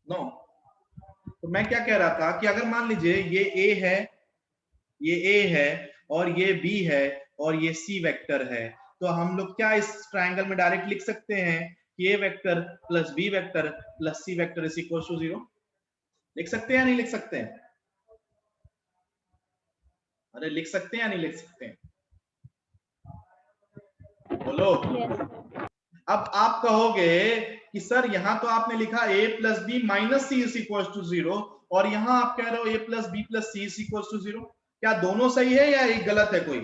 No. तो मैं क्या कह रहा था कि अगर मान लीजिए ये ए है, ये ए है और ये बी है और ये सी वेक्टर है, तो हम लोग क्या इस ट्रायंगल में डायरेक्ट लिख सकते हैं कि A vector plus B vector plus C vector is equal to 0। लिख सकते हैं या नहीं लिख सकते हैं? अरे लिख सकते हैं या नहीं लिख सकते हैं? बोलो। yes, अब आप कहोगे कि सर यहां तो आपने लिखा a plus B minus C is equal to 0 और यहां आप कह रहे हो a plus B plus C is equal to 0। क्या दोनों सही है या एक गलत है? कोई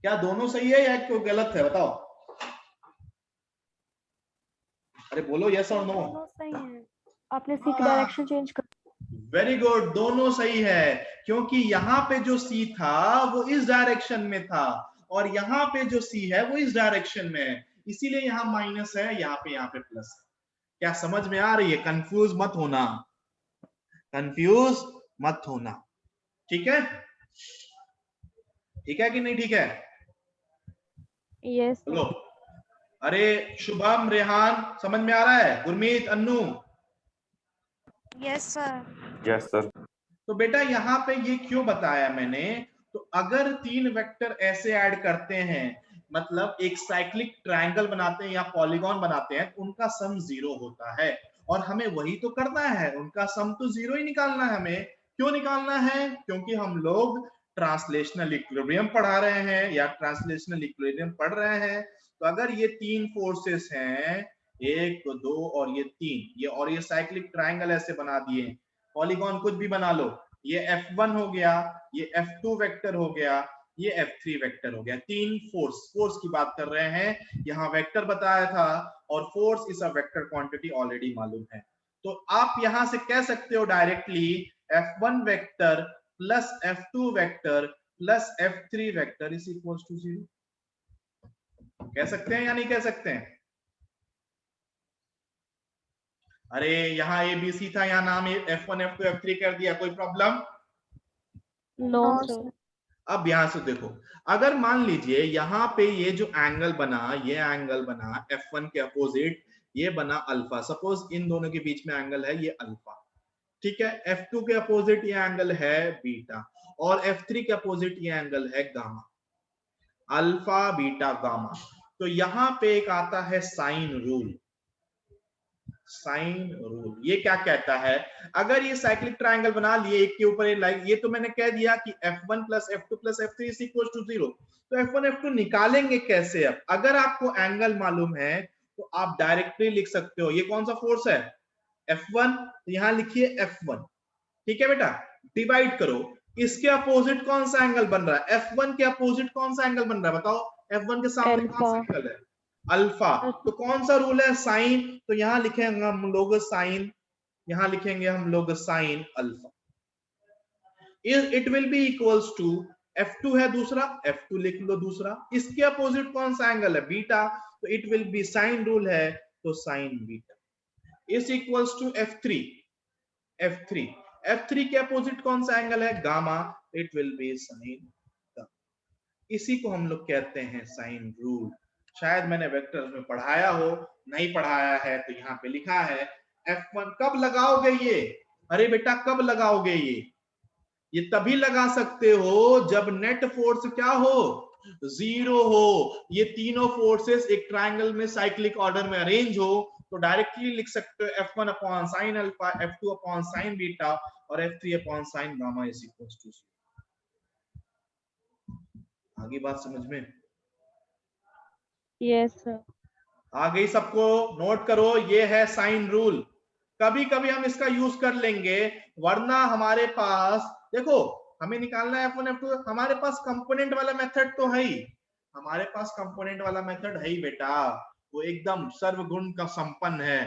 क्या दोनों सही है या एक कोई गलत है? बताओ। अरे बोलो यस और नो। दोनों सही हैं। आपने सी की हाँ, डायरेक्शन चेंज कर। वेरी गुड, दोनों सही है। क्योंकि यहाँ पे जो सी था वो इस डायरेक्शन में था और यहाँ पे जो सी है वो इस डायरेक्शन में है, इसीलिए यहाँ माइनस है, यहाँ पे प्लस है। क्या समझ में आ रही है? कंफ्यूज मत होना, कंफ्यूज मत होना। ठीक है? ठीक है कि नहीं? ठीक है, यस बोलो। सर। अरे शुभम, रेहान, समझ में आ रहा है? Gurmeet, Annu. Yes sir. Yes sir. तो बेटा यहाँ पे ये क्यों बताया मैंने? तो अगर तीन वेक्टर ऐसे ऐड करते हैं, मतलब एक साइक्लिक ट्रायंगल बनाते हैं या पॉलीगॉन बनाते हैं, तो उनका सम 0 होता है और हमें वही तो करना है, उनका सम तो 0 ही निकालना है हमें। क्यों निकालना है? क्योंकि हम लोग ट्रांसलेशनल इक्विलिब्रियम पढ़ा रहे हैं या ट्रांसलेशनल इक्विलिब्रियम पढ़ रहे हैं। तो अगर ये तीन फोर्सेस हैं, एक दो और ये तीन, ये और ये साइक्लिक ट्रायंगल ऐसे बना दिए, पॉलीगॉन कुछ भी बना लो, ये F1 हो गया, ये F2 वेक्टर हो गया, ये F3 वेक्टर हो गया। तीन फोर्स की बात कर रहे हैं, यहाँ वेक्टर बताया था और force is a vector quantity already मालूम है। तो आप यहां से कह सकते हो directly F1 vector plus F2 vector plus F3 vector is equal to 0। कह सकते हैं या नहीं कह सकते हैं? अरे यहाँ ABC था, यहाँ नाम F1 F2 F3 कर दिया, कोई प्रॉब्लम? No sir. अब यहां से देखो, अगर मान लीजिए यहाँ पे ये जो एंगल बना, ये एंगल बना F1 के अपोजिट, ये बना अल्फा। सपोज इन दोनों के बीच में एंगल है ये अल्फा, ठीक है। F2 के अपोजिट ये एंगल है बीटा और F3 के अपोजिट ये एंगल है गामा। Alpha beta gamma. तो यहाँ पे एक आता है साइन रूल। साइन रूल ये क्या कहता है? अगर ये साइक्लिक ट्रायंगल बना लिए एक के ऊपर एक लाइन, ये तो मैंने कह दिया कि F1 plus F2 plus F3 is equal to 0। तो F1 F2 निकालेंगे कैसे? अब अगर आपको एंगल मालूम है तो आप डायरेक्टली लिख सकते हो। ये कौन सा फोर्स है? F1, तो यहां लिखिए F1, ठीक है बेटा। डिवाइड करो, इसके अपोजिट कौन सा एंगल बन रहा है? F1 के अपोजिट कौन सा एंगल बन रहा है बताओ? F1 के सामने कौन अल्फा। सा एंगल है? अल्फा। तो कौन सा रूल है? साइन। तो यहां लिखेंगे हम लोग साइन, यहां लिखेंगे हम लोग sine alpha. It will be equals to F2 है दूसरा, F2 लिख लो दूसरा, इसके अपोजिट कौन सा एंगल है? बीटा। तो it will be sine rule है, तो sine beta is equals to F3। F3 F3 के अपोजिट कौन सा एंगल है? Gamma. It will be sine. इसी को हम लोग कहते हैं साइन रूल। शायद मैंने वेक्टर्स में पढ़ाया हो, नहीं पढ़ाया है तो यहाँ पे लिखा है F1। कब लगाओगे ये? अरे बेटा कब लगाओगे ये तभी लगा सकते हो जब नेट फोर्स क्या हो? 0 हो। ये तीनों फोर्सेस एक ट्रायंगल में साइक्लिक ऑर्डर में अरेंज हो, तो डायरेक्टली लिख सकते हो F1 upon sine alpha, F2 upon sine beta और F3 upon sine gamma is equal to 0। आगे बात समझ में यस सर। आ गई सबको? नोट करो, ये है साइन रूल। कभी कभी हम इसका यूज कर लेंगे, वरना हमारे पास देखो, हमें निकालना है F1 F2, हमारे पास कंपोनेंट वाला मेथड तो है ही, हमारे पास कंपोनेंट वाला मेथड है ही बेटा। वो एकदम सर्वगुण का संपन्न है।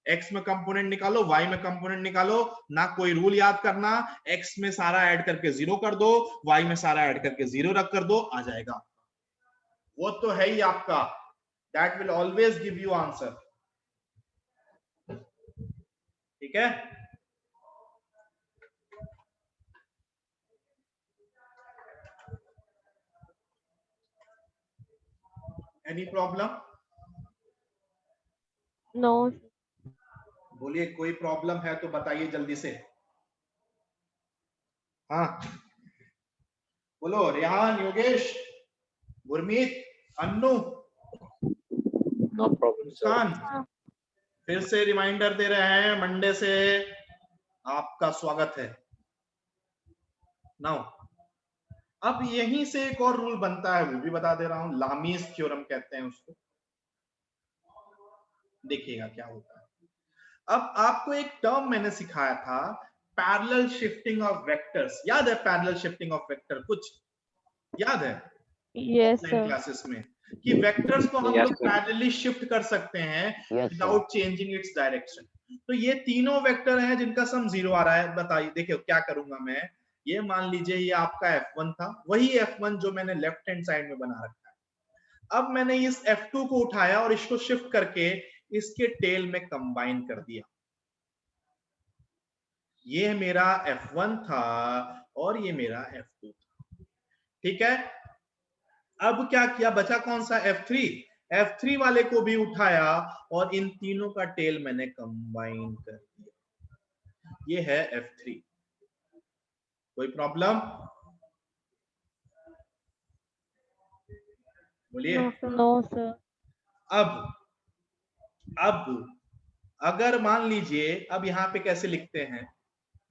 एक्स में कंपोनेंट निकालो, वाई में कंपोनेंट निकालो, ना कोई रूल याद करना। एक्स में सारा ऐड करके 0 कर दो, वाई में सारा ऐड करके 0 रख कर दो, आ जाएगा। वो तो है ही आपका, that will always give you answer। ठीक है? Any problem? नो। बोलिए, कोई प्रॉब्लम है तो बताइए जल्दी से। हाँ बोलो, Rehan, Yogesh, Gurmeet, Annu, No problem, sir. मुस्कान। हाँ। फिर से रिमाइंडर दे रहे हैं, मंडे से आपका स्वागत है। नाउ अब यहीं से एक और रूल बनता है, वो भी बता दे रहा हूं, लामीज थ्योरम कहते हैं उसको। देखिएगा क्या होता है। अब आपको एक टर्म मैंने सिखाया था, पैरेलल शिफ्टिंग ऑफ वेक्टर्स। याद है पैरेलल शिफ्टिंग ऑफ वेक्टर? कुछ याद है यस ऑफलाइन सर। क्लासेस में कि वेक्टर्स को हम Yes, लोग sir. पैरेलली शिफ्ट कर सकते हैं Yes, without changing its direction. तो ये तीनों वेक्टर हैं जिनका सम 0 आ रहा है। बताइए, देखिए क्या करूंगा मैं। ये मान लीजिए ये आपका F1 था, वही F1 जो मैंने लेफ्ट हैंड साइड में बना रखा है। अब मैंने इस F2 को उठाया और इसको शिफ्ट करके इसके टेल में कंबाइन कर दिया। ये मेरा F1 था और ये मेरा F2 था। ठीक है, अब क्या किया, बचा कौन सा? F3। F3 वाले को भी उठाया और इन तीनों का टेल मैंने कंबाइन कर दिया। ये है F3। कोई प्रॉब्लम? बोलिए। No sir. अब अगर मान लीजिए, अब यहां पे कैसे लिखते हैं?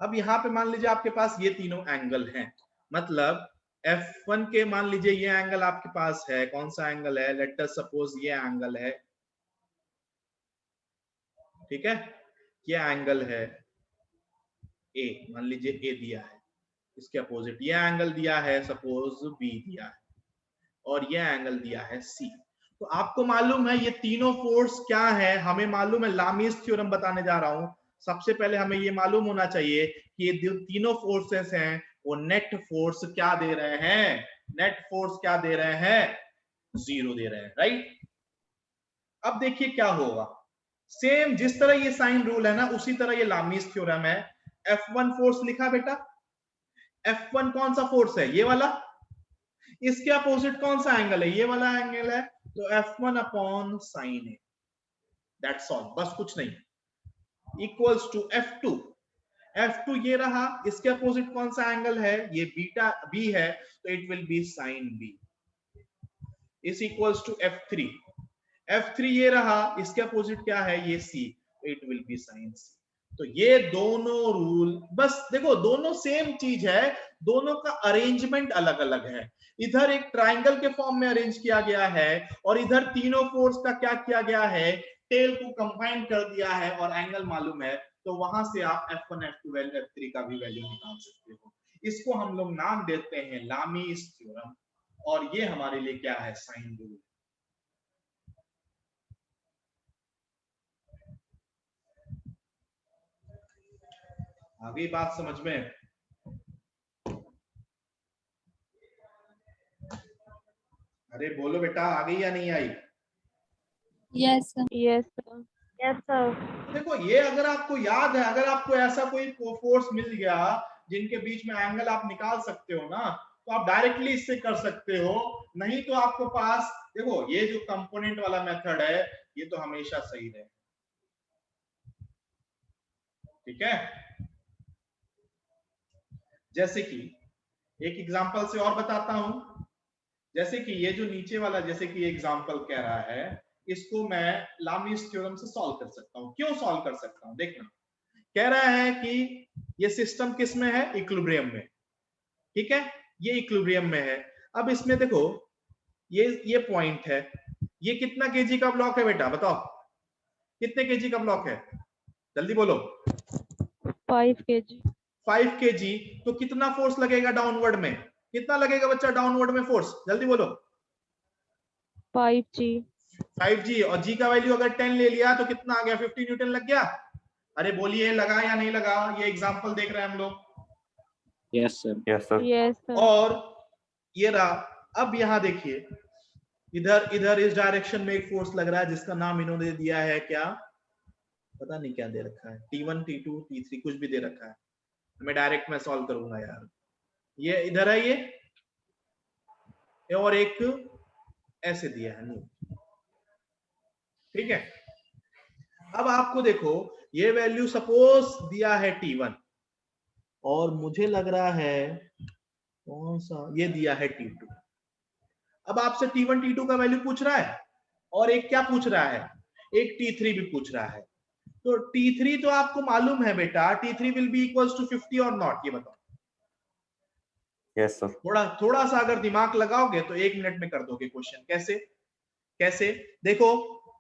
अब यहां पे मान लीजिए आपके पास ये तीनों एंगल हैं, मतलब F1 के मान लीजिए ये एंगल आपके पास है। कौन सा एंगल है? लेट अस सपोज ये एंगल है। ठीक है, ये एंगल है A, मान लीजिए A दिया है। इसके अपोजिट ये एंगल दिया है, सपोज B दिया है, और ये एंगल दिया है C। तो आपको मालूम है ये तीनों फोर्स क्या है? हमें मालूम है, लामीज थ्योरम बताने जा रहा हूं। सबसे पहले हमें ये मालूम होना चाहिए कि ये जो तीनों फोर्सेस हैं वो नेट फोर्स क्या दे रहे हैं? नेट फोर्स क्या दे रहे हैं? 0 दे रहे हैं, राइट। अब देखिए क्या होगा, सेम जिस तरह ये साइन रूल है ना, उसी तरह ये लामीज थ्योरम है। F1 फोर्स लिखा बेटा। F1 कौन सा फोर्स है? ये वाला। इसके अपोजिट कौन सा एंगल है? ये वाला एंगल है। तो F1 अपॉन साइन है, दैट्स ऑल, बस कुछ नहीं, इक्वल्स टू F2। F2 ये रहा, इसके अपोजिट कौन सा एंगल है? ये बीटा B है, तो it will be sine B is equals to F3। F3 ये रहा, इसके अपोजिट क्या है? ये C, it will be sine C। तो ये दोनों रूल, बस देखो दोनों सेम चीज है, दोनों का अरेंजमेंट अलग अलग है। इधर एक ट्राइंगल के फॉर्म में अरेंज किया गया है और इधर तीनों फोर्स का क्या किया गया है? टेल को कंबाइन कर दिया है और एंगल मालूम है, तो वहां से आप F1, F2, F3 का भी वैल्यू निकाल सकते हो। इसको हम लोग नाम देते हैं लामीज थ्योरम, और ये हमारे लिए क्या है? Sine rule. आ गई बात समझ में? अरे बोलो बेटा, आ गई या नहीं आई? Yes sir. Yes sir. Yes sir. तो देखो, ये अगर आपको याद है, अगर आपको ऐसा कोई फोर्स मिल गया जिनके बीच में एंगल आप निकाल सकते हो ना, तो आप डायरेक्टली इससे कर सकते हो। नहीं तो आपको पास, देखो ये जो कंपोनेंट वाला मेथड है ये तो हमेशा सही रहे। ठीक है, जैसे कि एक एग्जांपल से और बताता हूं। जैसे कि ये जो नीचे वाला, जैसे कि एग्जांपल कह रहा है, इसको मैं लामीज थ्योरम से सॉल्व कर सकता हूं। क्यों सॉल्व कर सकता हूं? देखना, कह रहा है कि ये सिस्टम किस में है? इक्विलिब्रियम में। ठीक है, ये इक्विलिब्रियम में है। अब इसमें देखो, ये पॉइंट है, ये कितना केजी का ब्लॉक है बेटा? बताओ कितने केजी का ब्लॉक है? जल्दी बोलो। 5 kg। 5 केजी। तो कितना फोर्स लगेगा डाउनवर्ड में? कितना लगेगा बच्चा डाउनवर्ड में फोर्स? जल्दी बोलो। 5 g। 5g, और g का वैल्यू अगर 10 ले लिया तो कितना आ गया? 50 न्यूटन लग गया। अरे बोलिए, लगा या नहीं लगा? ये एग्जांपल देख रहे हैं हम लोग। Yes, sir. Yes, sir. Yes sir. और ये रहा। अब यहां देखिए, इधर इधर इस डायरेक्शन में एक फोर्स लग रहा है जिसका नाम इन्होंने दिया है क्या? पता नहीं क्या दे रखा है, T1, T2, T3 कुछ भी दे रखा है। मैं डायरेक्ट में सॉल्व करूंगा यार। ये इधर है ये और एक ऐसे दिया है। ठीक है, अब आपको देखो ये वैल्यू सपोज दिया है T1 और मुझे लग रहा है कौन सा ये दिया है T2। अब आपसे T1 T2 का वैल्यू पूछ रहा है और एक क्या पूछ रहा है, एक T3 भी पूछ रहा है। तो T3 तो आपको मालूम है बेटा, T3 will be equals to 50 और नॉट, ये बताओ। Yes sir. थोड़ा सा अगर दिमाग लगाओगे तो 1 मिनट में कर दोगे क्वेश्चन। कैसे कैसे देखो,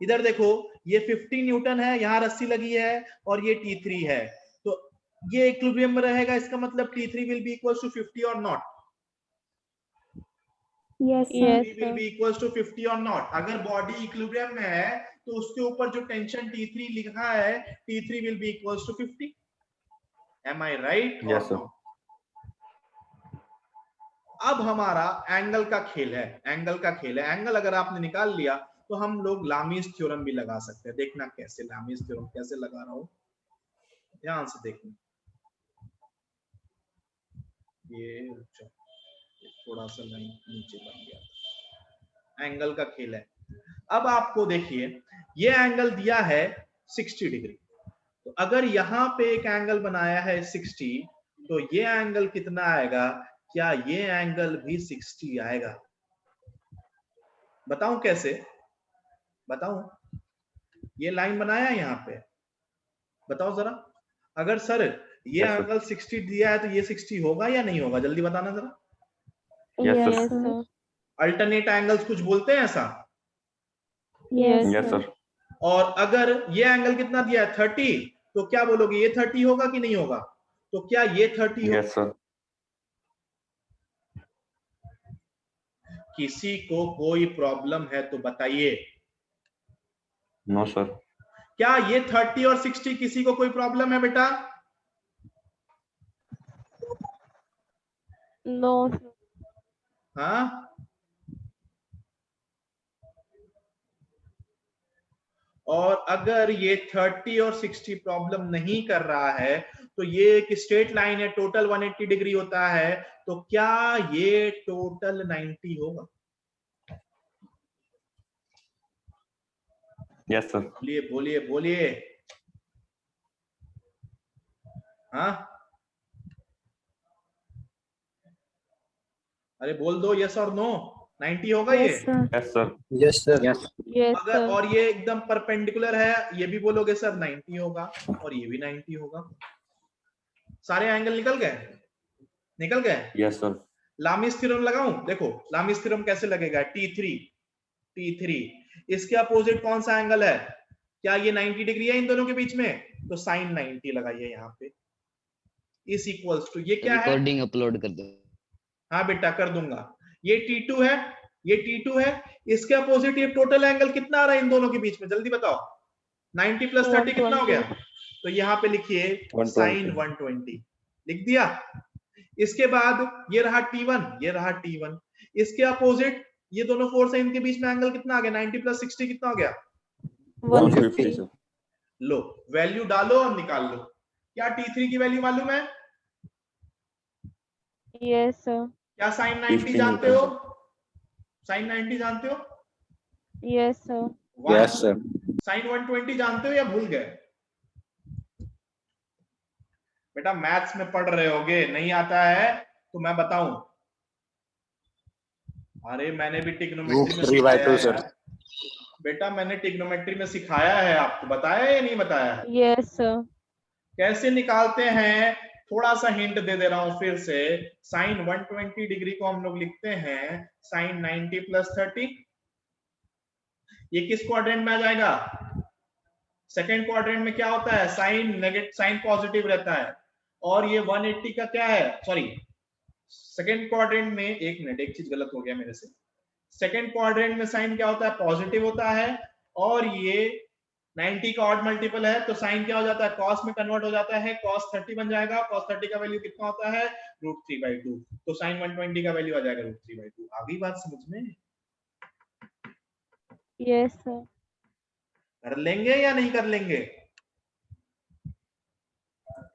इधर देखो, ये 50 न्यूटन है, यहाँ रस्सी लगी है और ये T3 है, तो ये इक्विलिब्रियम में रहेगा, इसका मतलब T3 will be equals to 50 और not. Yes, T3 sir. will be equals to 50 और not। अगर बॉडी इक्विलिब्रियम में है तो उसके ऊपर जो टेंशन T3 लिखा है, T3 will be equals to 50। Am I right or Yes, sir. no? अब हमारा एंगल का खेल है, एंगल का खेल है। एंगल अगर आपने निकाल लिया तो हम लोग लामीज थ्योरम भी लगा सकते हैं। देखना कैसे लामीज थ्योरम कैसे लगा रहा हूं, ध्यान से देखना। ये थोड़ा सा लाइन नीचे बन गया था। एंगल का खेल है। अब आपको देखिए ये एंगल दिया है 60 डिग्री, तो अगर यहां पे एक एंगल बनाया है 60, तो ये एंगल कितना आएगा? क्या ये एंगल भी 60 आएगा? बताऊं कैसे, बताऊं? ये लाइन बनाया है यहां पे, बताओ जरा। अगर सर ये Yes, sir. एंगल 60 दिया है तो ये 60 होगा या नहीं होगा? जल्दी बताना जरा। Yes, sir. Yes, sir. Alternate angles कुछ बोलते हैं ऐसा? Yes, Yes, sir. sir. और अगर ये एंगल कितना दिया है 30, तो क्या बोलोगे, ये 30 होगा कि नहीं होगा? तो क्या ये 30 होगा? Yes, sir. किसी को कोई प्रॉब्लम है तो बताइए। No, sir. क्या ये 30 और 60 किसी को कोई प्रॉब्लम है बेटा? No, sir. हाँ, और अगर ये 30 और 60 प्रॉब्लम नहीं कर रहा है, तो ये एक स्ट्रेट लाइन है, टोटल 180 डिग्री होता है, तो क्या ये टोटल 90 होगा? Yes, sir. बोलिए बोलिए बोलिए। हाँ, अरे बोल दो यस और नो। 90 होगा ये? Yes, sir. Yes, sir. Yes, sir. Yes. Yes, अगर sir. और ये एकदम परपेंडिकुलर है, ये भी बोलोगे सर 90 होगा और ये भी 90 होगा। सारे एंगल निकल गए, निकल गए। Yes, sir. लामीज थ्योरम लगाऊं? देखो लामीज थ्योरम कैसे लगेगा। T3 इसके अपोजिट कौन सा एंगल है? क्या ये 90 डिग्री है इन दोनों के बीच में? तो साइन 90 लगाइए यहाँ पे, इज इक्वल्स टू, ये क्या है? रिकॉर्डिंग अपलोड कर दो। हाँ बेटा कर दूंगा। ये T2 है, ये T2 है, इसके अपोजिट ये टोटल एंगल कितना आ रहा है इन दोनों के बीच में? जल्दी बताओ। 90 प्लस 30 कितना हो गया? तो यहाँ पे लिखिए 120. साइन 120, लिख दिया। इसके बाद ये रहा T1, ये रहा T1, इसके अपोजिट ये दोनों फोर्स है, इनके बीच में एंगल कितना आ गया? 90 प्लस 60 कितना हो गया? 150, sir. लो वैल्यू डालो और निकाल लो। क्या T3 की वैल्यू मालूम है? Yes, sir. क्या साइन 90 15 जानते न्यूटन, हो? साइन 90 जानते हो? Yes, sir. Yes, sir. Sine 120 जानते हो या भूल गए? बेटा मैथ्स में पढ़ रहे होगे, नहीं आता है तो मैं बताऊं। अरे मैंने भी ट्रिग्नोमेट्री में 3 by 2, सिखाया sir. है बेटा, मैंने ट्रिग्नोमेट्री में सिखाया है, आपको बताया या नहीं बताया है? Yes, sir. कैसे निकालते हैं, थोड़ा सा हिंट दे दे रहा हूं फिर से। साइन 120 डिग्री को हम लोग लिखते हैं साइन 90 प्लस 30। ये किस क्वाड्रेंट में आ जाएगा? सेकेंड क्वाड्रेंट में क्या होता है? साइन नेगेटिव, साइन पॉजिटिव रहता है। और ये 180 का क्या है, सॉरी सेकेंड क्वाड्रेंट में, एक मिनट एक चीज गलत हो गया मेरे से। सेकेंड क्वाड्रेंट में साइन क्या होता है? पॉजिटिव होता है। और ये 90 का ऑड मल्टीपल है तो साइन क्या हो जाता है? कॉस में कन्वर्ट हो जाता है, cos 30 बन जाएगा। cos 30 का वैल्यू कितना होता है? √3/2। तो साइन 120 का वैल्यू आ जाएगा √3/2। आ गई बात समझ में? Yes, sir. कर लेंगे या नहीं कर लेंगे?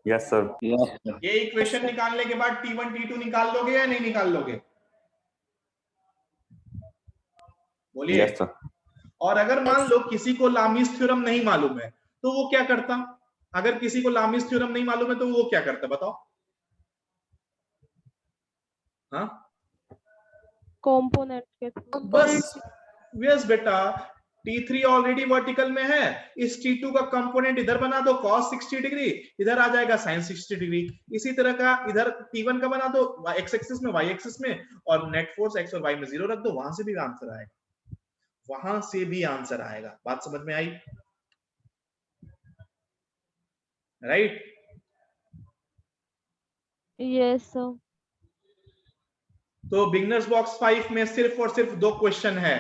Yes, sir. Yes, sir. ये इक्वेशन निकालने के बाद T1 T2 निकाल लोगे या नहीं निकाल लोगे? बोलिए। Yes, sir. और अगर मान लो किसी को लामीज थ्योरम नहीं मालूम है, तो वो क्या करता? अगर किसी को लामिस थ्योरम नहीं मालूम है तो वो क्या करता बताओ? हाँ कॉम्पोनेंट के बस यस बेटा, T3 ऑलरेडी वर्टिकल में है, इस T2 का कंपोनेंट इधर बना दो cos 60 डिग्री, इधर आ जाएगा sin 60 डिग्री। इसी तरह का इधर T1 का बना दो x एक्सिस में, y एक्सिस में, और नेट फोर्स x और y में 0 रख दो, वहां से भी आंसर आएगा, वहां से भी आंसर आएगा। बात समझ में आई? राइट? Yes sir. तो बिगनर्स बॉक्स 5 में सिर्फ और सिर्फ 2 क्वेश्चन है।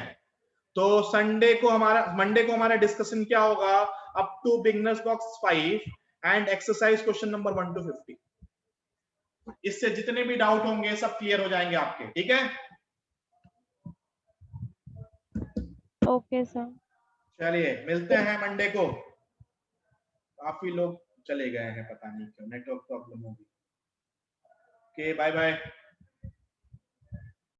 तो मंडे को हमारा डिस्कशन क्या होगा? Up to beginners box 5 and exercise question number 1 to 50। इससे जितने भी डाउट होंगे सब क्लियर हो जाएंगे आपके, ठीक है? Okay sir. चलिए मिलते हैं मंडे को। काफी लोग चले गए हैं, पता नहीं क्यों, नेटवर्क प्रॉब्लम होगी। Okay bye bye.